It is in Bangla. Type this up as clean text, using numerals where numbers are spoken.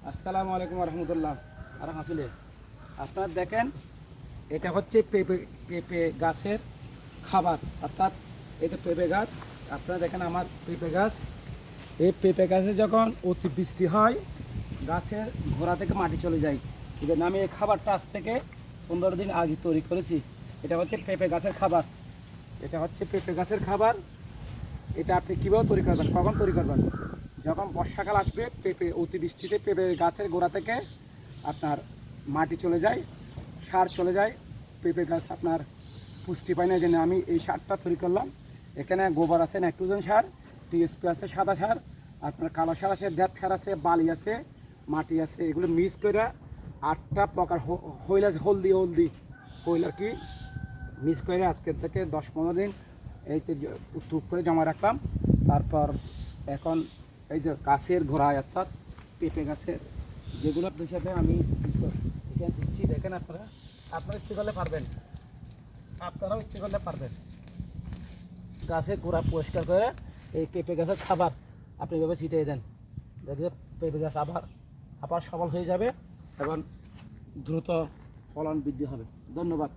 আসসালামু আলাইকুম রহমতুল্লাহ। আর হাসিলে আপনারা দেখেন, এটা হচ্ছে পেঁপে পেঁপে গাছের খাবার, অর্থাৎ এটা পেঁপে গাছ। আপনারা দেখেন আমার পেঁপে গাছ। এই পেঁপে গাছে যখন অতিবৃষ্টি হয়, গাছের গোড়া থেকে মাটি চলে যায়। এই জন্য আমি এই খাবারটা আজ থেকে 15 দিন আগে তৈরি করেছি। এটা হচ্ছে পেঁপে গাছের খাবার। এটা হচ্ছে পেঁপে গাছের খাবার। এটা আপনি কীভাবে তৈরি করবেন, কখন তৈরি করবেন? যখন বর্ষাকাল আসবে, পেঁপে অতিবৃষ্টিতে পেঁপে গাছের গোড়া থেকে আপনার মাটি চলে যায়, সার চলে যায়, পেঁপে গাছ আপনার পুষ্টি পায় না। জন্য আমি এই সারটা তৈরি করলাম। এখানে গোবর আছে, নাইট্রোজেন সার, টিএসপি আছে, সাদা সার, আপনার কালো সার আছে, ডেট সার আছে, বালি আছে, মাটি আছে। এগুলো মিক্স করে 8টা প্রকার হলদি হইল কি মিক্স করে আজকের থেকে 10-15 দিন এইতে টুক করে জমা রাখলাম। তারপর এখন এই যে গাছের গোড়ায়, অর্থাৎ পেঁপে গাছের যেগুলো হিসাবে আমি এখানে দিচ্ছি। দেখেন আপনারা ইচ্ছে করলে পারবেন, আপনারাও ইচ্ছে করলে পারবেন। গাছের গোড়া পরিষ্কার করে এই পেঁপে গাছের খাবার আপনি এভাবে ছিটিয়ে দেন, দেখে পেঁপে গাছ আবার সবল হয়ে যাবে এবং দ্রুত ফলন বৃদ্ধি হবে। ধন্যবাদ।